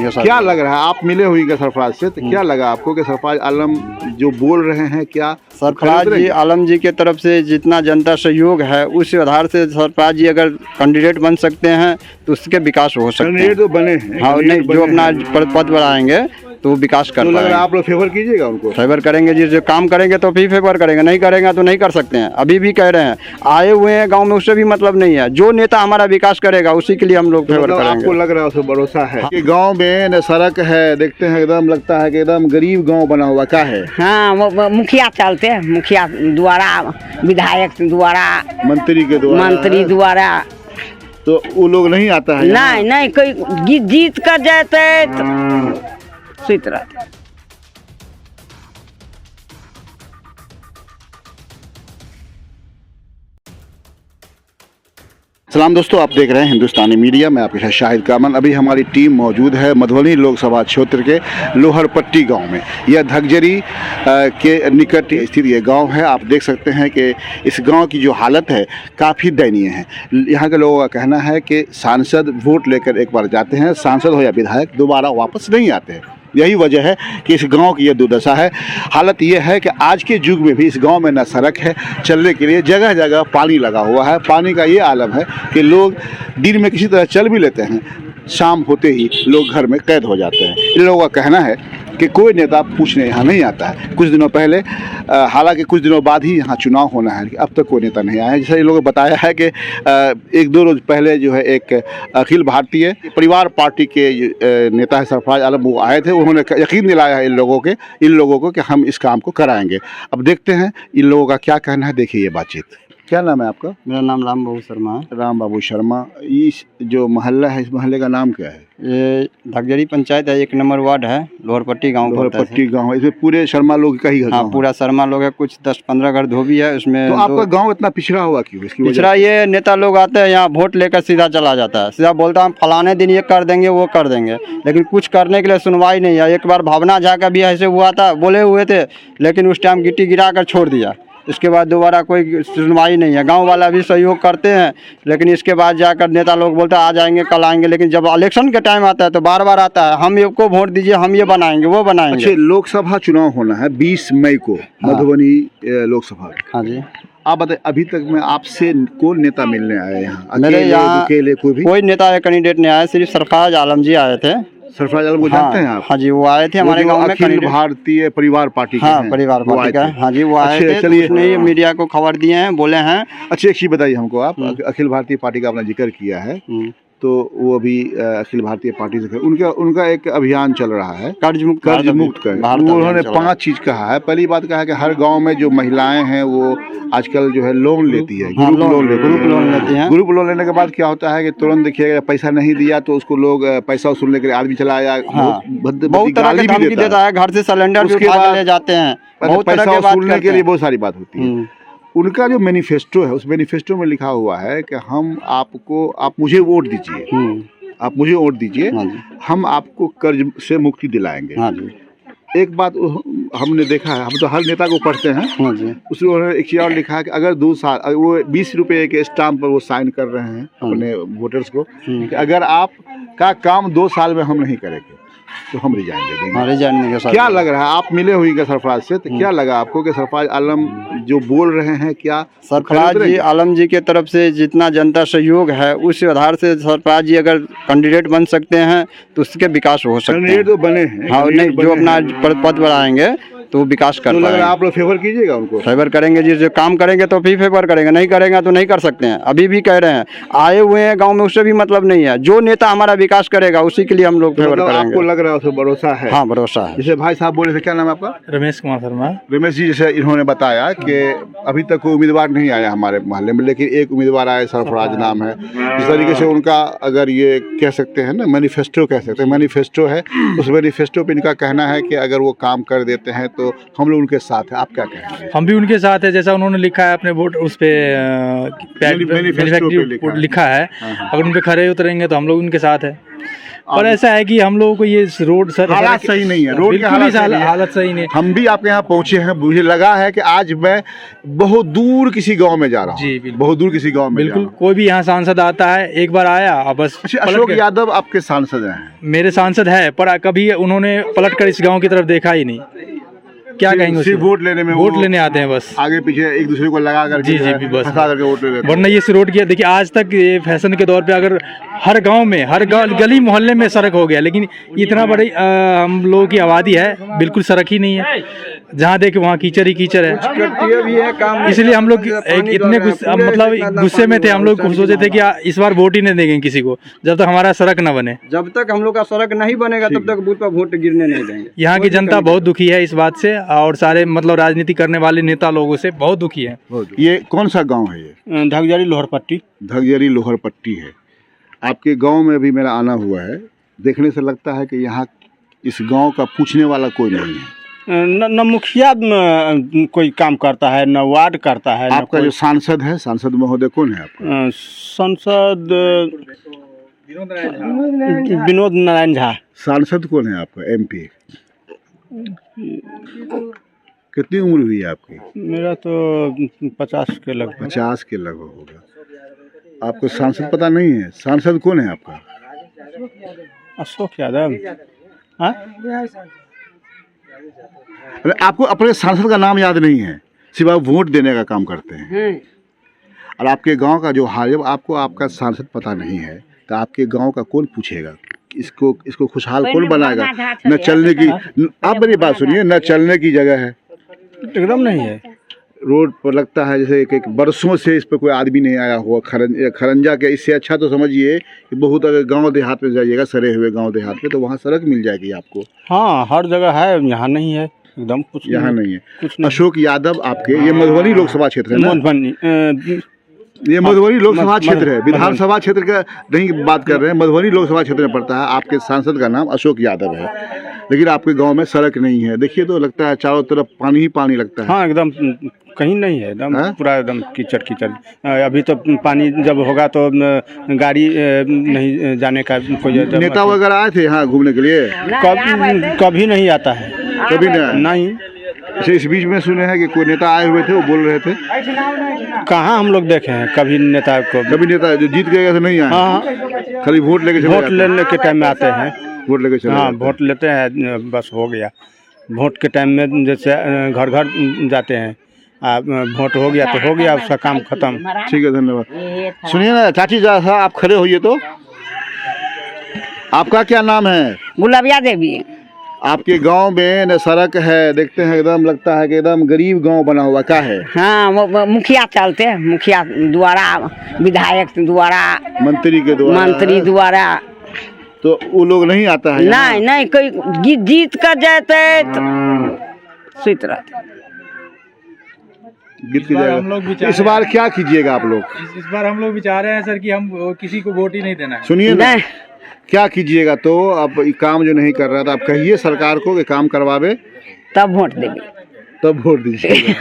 नहीं है सर। क्या लग रहा है, आप मिले हुए सरफराज से, तो क्या लगा आपको कि सरफराज आलम जो बोल रहे हैं, क्या सरफराज जी आलम जी के तरफ से जितना जनता सहयोग है उस आधार से सरफराज जी अगर कैंडिडेट बन सकते हैं तो उसके विकास हो सकते हैं। कैंडिडेट तो बने हैं, हाँ, नहीं जो अपना पद बढ़ाएंगे तो विकास कर तो पाएंगे। आप लोग फेवर कीजिएगा उनको? फेवर करेंगे जी, जो काम करेंगे तो भी फेवर करेंगे, नहीं करेंगे तो नहीं कर सकते हैं। अभी भी कह रहे हैं आए हुए हैं गांव में, उससे भी मतलब नहीं है। जो नेता हमारा विकास करेगा उसी के लिए हम लोग फेवर करेंगे। आपको लग रहा है उसको भरोसा है कि गांव में न सड़क है, देखते हैं एकदम लगता है कि एकदम गरीब गांव बना हुआ क्या है। हाँ, वो मुखिया चलते हैं, मुखिया द्वारा, विधायक द्वारा, मंत्री द्वारा, तो वो लोग नहीं आता है? नहीं कोई जीत कर जाते तो सुत रहते। सलाम दोस्तों, आप देख रहे हैं हिंदुस्तानी मीडिया में, आपके साथ शाहिद कामन। अभी हमारी टीम मौजूद है मधुबनी लोकसभा क्षेत्र के लोहरपट्टी गांव में। यह धगजरी के निकट स्थित ये गांव है। आप देख सकते हैं कि इस गांव की जो हालत है काफ़ी दयनीय है। यहाँ के लोगों का कहना है कि सांसद वोट लेकर एक बार जाते हैं, सांसद हो या विधायक, दोबारा वापस नहीं आते हैं। यही वजह है कि इस गांव की यह दुर्दशा है। हालत यह है कि आज के युग में भी इस गांव में न सड़क है, चलने के लिए जगह जगह पानी लगा हुआ है। पानी का ये आलम है कि लोग दिन में किसी तरह चल भी लेते हैं, शाम होते ही लोग घर में कैद हो जाते हैं। इन लोगों का कहना है कि कोई नेता पूछने यहाँ नहीं आता है। कुछ दिनों पहले, हालांकि कुछ दिनों बाद ही यहाँ चुनाव होना है, अब तक कोई नेता नहीं आया है। जैसा इन लोगों ने बताया है कि एक दो रोज़ पहले जो है एक अखिल भारतीय परिवार पार्टी के नेता है सरफराज आलम, वो आए थे। उन्होंने यकीन दिलाया है इन लोगों को कि हम इस काम को कराएंगे। अब देखते हैं इन लोगों का क्या कहना है। देखिए ये बातचीत। क्या नाम है आपका? मेरा नाम राम बाबू शर्मा है। राम बाबू शर्मा। इस जो मोहल्ला है, इस मोहल्ले का नाम क्या है? ये धगजरी पंचायत है, 1 नंबर वार्ड है, लोहरपट्टी गांव। लोहरपट्टी गांव। इसमें पूरे शर्मा लोग का ही घर? हाँ, पूरा शर्मा लोग है। कुछ 10-15 घर धोबी है उसमें। तो आपका गांव इतना पिछड़ा हुआ क्यों? इसकी पिछड़ा ये नेता लोग आते हैं यहाँ, वोट लेकर सीधा चला जाता है, सीधा बोलता हम फलाने दिन ये कर देंगे वो कर देंगे, लेकिन कुछ करने के लिए सुनवाई नहीं है। एक बार भावना झा का भी ऐसे हुआ था, बोले हुए थे, लेकिन उस टाइम गिट्टी गिरा कर छोड़ दिया। इसके बाद दोबारा कोई सुनवाई नहीं है। गांव वाला भी सहयोग करते हैं, लेकिन इसके बाद जाकर नेता लोग बोलते हैं आ जाएंगे कल आएंगे, लेकिन जब इलेक्शन के टाइम आता है तो बार बार आता है, हम को वोट दीजिए, हम ये बनाएंगे वो बनाएंगे। अच्छा, लोकसभा चुनाव होना है 20 मई को। हाँ। मधुबनी लोकसभा। हाँ जी। आप बताए, अभी तक में आपसे कौन नेता मिलने आए यहाँ? मेरे यहाँ अकेले कोई नेता या कैंडिडेट नहीं आया, सिर्फ सरफराज आलम जी आए थे। सरफराज आलम को जानते हैं आप? हाँ जी, वो आए थे हमारे गांव में। अखिल भारतीय परिवार पार्टी के? हाँ, परिवार पार्टी का। हाँ जी, वो आए थे। चलिए, उसने मीडिया को खबर दिए हैं, बोले हैं। अच्छा, एक चीज बताइए हमको आप। अखिल भारतीय पार्टी का आपने जिक्र किया है, तो वो अभी अखिल भारतीय पार्टी से उनका एक अभियान चल रहा है कर्ज मुक्त कर। उन्होंने 5 चीज कहा है। पहली बात कहा है कि हर गांव में जो महिलाएं हैं वो आजकल जो है लोन लेती है, ग्रुप लोन लेती हैं। ग्रुप लोन लेने के बाद क्या होता है कि तुरंत देखिएगा, पैसा नहीं दिया तो उसको लोग पैसा वसूलने के लिए आदमी चलाया, बहुत तरह की धमकी देता है, घर से सिलेंडर भी उठा के ले जाते हैं, बहुत पैसा वसूलने के लिए बहुत सारी बात होती है। उनका जो मैनिफेस्टो है, उस मैनिफेस्टो में लिखा हुआ है कि आप मुझे वोट दीजिए, आप मुझे वोट दीजिए, हम आपको कर्ज से मुक्ति दिलाएंगे। हाँ जी। एक बात हमने देखा है, हम तो हर नेता को पढ़ते हैं। हाँ जी। उसमें उन्होंने एक चीज और लिखा है कि अगर 2 साल, वो 20 रुपये के स्टाम्प पर वो साइन कर रहे हैं अपने वोटर्स को कि अगर आपका काम 2 साल में हम नहीं करेंगे तो हम रिजाइन दे देंगे। रिजाइन नहीं। क्या लग रहा है, आप मिले हुए सरफराज से, तो क्या लगा आपको कि सरफराज आलम जो बोल रहे हैं, क्या सरफराज जी आलम जी के तरफ से जितना जनता सहयोग है उस आधार से सरफराज जी अगर कैंडिडेट बन सकते हैं तो उसके विकास हो सकते हैं। कैंडिडेट तो बने हैं। हाँ, नहीं जो अपना पद बढ़ाएंगे तो विकास कर पाएंगे। आप लोग फेवर कीजिएगा उनको? फेवर करेंगे जी, जो काम करेंगे तो भी फेवर करेंगे, नहीं करेंगे तो नहीं कर सकते हैं। अभी भी कह रहे हैं आए हुए हैं गांव में, उससे भी मतलब नहीं है। जो नेता हमारा विकास करेगा उसी के लिए हम लोग फेवर करेंगे। आपको लग रहा है उसको भरोसा है? हाँ, भरोसा है। जैसे भाई साहब बोले थे, क्या नाम है आपका? रमेश कुमार शर्मा। रमेश जी, जैसे इन्होंने बताया कि अभी तक कोई उम्मीदवार नहीं आया हमारे मोहल्ले में, लेकिन एक उम्मीदवार आया, सरफराज नाम है। इस तरीके से उनका, अगर ये कह सकते हैं ना, मैनिफेस्टो कह सकते हैं, मैनिफेस्टो है। उस मैनिफेस्टो पे इनका कहना है कि अगर वो काम कर देते हैं तो हम लोग उनके साथ है। आप क्या कहेंगे? हम भी उनके साथ है, जैसा उन्होंने लिखा है अपने वोट उस पे लिखा है। अगर उन पे खड़े उतरेंगे तो हम लोग उनके साथ है। पर ऐसा है कि हम लोगों को ये रोड हालात सही नहीं है, रोड के हालत सही नहीं। हम भी आपके यहाँ पहुंचे हैं, मुझे लगा है कि आज मैं बहुत दूर किसी गांव में जा रहा हूँ। जी बिल्कुल, बहुत दूर किसी गांव में बिल्कुल। कोई भी यहाँ सांसद आता है, एक बार आया और बस। अशोक यादव आपके सांसद हैं? मेरे सांसद है, पर कभी उन्होंने पलट कर इस गाँव की तरफ देखा ही नहीं। क्या कहेंगे, सिर्फ वोट लेने में, वोट लेने आते हैं बस, आगे पीछे एक दूसरे को लगा कर जी जी बस फंसा करके वोट ले लेते हैं। वरना ये रोड किया देखिए, आज तक ये फैशन के तौर पे अगर हर गांव में, हर गली मोहल्ले में सड़क हो गया, लेकिन इतना बड़ी हम लोगों की आबादी है, बिल्कुल सड़क ही नहीं है। जहाँ देखे वहाँ कीचड़ ही कीचड़ है। इसलिए हम लोग इतने गुस्से में थे, हम लोग सोचे थे कि इस बार वोट ही नहीं देंगे किसी को जब तक हमारा सड़क न बने। जब तक हम लोग का सड़क नहीं बनेगा तब तक बूथ पर वोट गिरने नहीं देंगे। यहाँ की जनता बहुत दुखी है इस बात से, और सारे राजनीति करने वाले नेता लोगों से बहुत दुखी है। ये कौन सा गाँव है? ये धगजरी लोहर पट्टी। धगजरी लोहर पट्टी है। आपके गांव में भी मेरा आना हुआ है, देखने से लगता है कि यहाँ इस गांव का पूछने वाला कोई नहीं है। न मुखिया कोई काम करता है, न वार्ड करता है। आपका जो सांसद है, सांसद महोदय कौन है आपका? सांसद विनोद नारायण झा। सांसद कौन है आपका? MP? कितनी उम्र हुई है आपकी? मेरा तो 50 के लगभग। 50 के लगभग होगा। आपको सांसद पता नहीं है? सांसद कौन है आपका? अशोक यादव। आपको अपने सांसद का नाम याद नहीं है, सिर्फ आप वोट देने का काम करते हैं। और आपके गांव का जो हाल, जब आपको आपका सांसद पता नहीं है तो आपके गांव का कौन पूछेगा? इसको खुशहाल कौन बनाएगा? न चलने की, आप मेरी बात सुनिए, न चलने की जगह है, एकदम नहीं है। रोड पर लगता है जैसे एक बरसों से इस पर कोई आदमी नहीं आया हुआ। खरंजा के इससे अच्छा तो समझिए कि बहुत, अगर गांव देहात में जाइएगा, सरे हुए गांव देहात में, तो वहाँ सड़क मिल जाएगी आपको। हाँ, हर जगह है, यहाँ नहीं है, एकदम कुछ यहाँ नहीं है। कुछ नहीं। अशोक यादव आपके, ये मधुबनी लोकसभा क्षेत्र है ना? ये मधुबनी लोकसभा क्षेत्र है, विधानसभा क्षेत्र का नहीं बात कर रहे हैं, मधुबनी लोकसभा क्षेत्र में पड़ता है। आपके सांसद का नाम अशोक यादव है, लेकिन आपके गांव में सड़क नहीं है। देखिए तो लगता है चारों तरफ पानी ही पानी लगता है। हाँ, एकदम कहीं नहीं है, एकदम पूरा एकदम कीचड़ कीचड़। अभी तो पानी जब होगा तो गाड़ी नहीं जाने का कोई। नेता वगैरह आए थे यहाँ घूमने के लिए? कभी नहीं आता है, कभी नहीं। अच्छा, इस बीच में सुने हैं कि कोई नेता आए हुए थे, वो बोल रहे थे। कहाँ हम लोग देखे हैं कभी नेता को? कभी नेता जो जीत गए नहीं आए? हाँ, खाली वोट लेके वोट लेने के टाइम में आते हैं। वोट लेके चले? हाँ, वोट लेते हैं, बस हो गया। वोट के टाइम में जैसे घर घर जाते हैं, वोट हो गया तो हो गया, उसका काम खत्म। ठीक है, धन्यवाद। सुनिए ना चाची, जैसा आप खड़े होइए तो। आपका क्या नाम है? गुलाबिया देवी। आपके गांव में न सड़क है, देखते हैं एकदम लगता है कि एकदम गरीब गांव बना हुआ। क्या है? हाँ, वो मुखिया चलते हैं, मुखिया द्वारा, विधायक द्वारा, मंत्री के द्वारा, मंत्री द्वारा। तो वो लोग नहीं आता है? नहीं, कोई जीत कर जाते तो सुत रहते। गिर की जाएगा। इस बार क्या कीजिएगा आप लोग? इस बार हम लोग विचार रहे हैं सर कि हम किसी को वोट ही नहीं देना है। सुनिए ना, क्या कीजिएगा? तो अब काम जो नहीं कर रहा था, आप कहिए सरकार को कि काम करवावे, तब वोट देंगे, तब वोट दीजिए।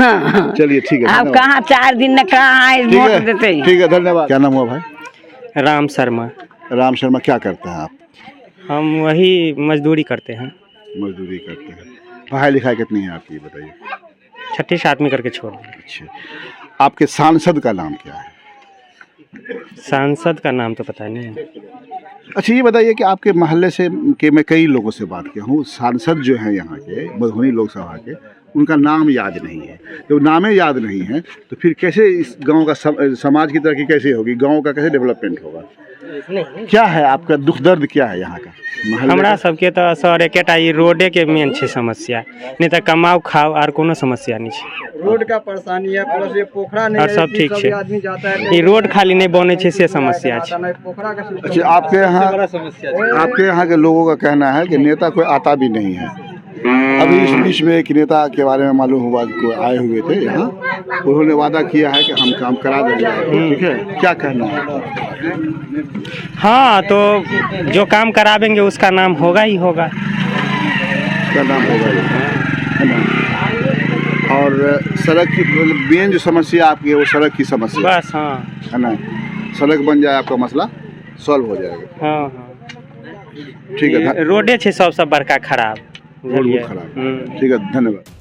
चलिए ठीक है। आप कहाँ 4 दिन न कहाँ वोट देते? ठीक है, धन्यवाद। क्या नाम हुआ भाई? राम शर्मा। राम शर्मा, क्या करते हैं आप? हम वही मजदूरी करते हैं। मजदूरी करते हैं। पढ़ाई लिखाई कितनी है आपकी, बताइए? 6ठी 7वीं करके छोड़ दिया। अच्छा, आपके सांसद का नाम क्या है? सांसद का नाम तो पता नहीं है। अच्छा, ये बताइए कि आपके मोहल्ले से मैं कई लोगों से बात किया हूँ, सांसद जो हैं यहाँ के मधुबनी लोकसभा के, उनका नाम याद नहीं है। जब नामे याद नहीं है तो फिर कैसे इस गांव का समाज की तरक्की कैसे होगी, गांव का कैसे डेवलपमेंट होगा? क्या है आपका दुख दर्द, क्या है यहाँ का? हमरा सबके तो सर एकेटा ई रोडे के मेन छे समस्या, नहीं तो कमाओ खाओ और कोनो समस्या नहीं छे। रोड का परेशानी है, प्लस ये पोखरा नहीं और सब ठीक छे, आदमी जाता है, ई रोड खाली नहीं बने छे से समस्या छे। पोखरा का। अच्छा, आपके यहाँ के लोगों का कहना है कि नेता कोई आता भी नहीं है। अभी इस बीच में एक नेता के बारे में मालूम हुआ कि कोई आए हुए थे यहाँ, उन्होंने वादा किया है कि हम काम करा देंगे। ठीक है, क्या कहना है? हाँ, तो जो काम करावेंगे उसका नाम होगा ही होगा, उसका नाम होगा है ना। और सड़क की मेन जो समस्या आपकी है वो सड़क की समस्या बस। हाँ, है ना, सड़क बन जाए आपका मसला सॉल्व हो जाएगा। हाँ। ठीक है रोडे छै सबसँ बड़का खराब रोड बहुत खराब। ठीक है, धन्यवाद।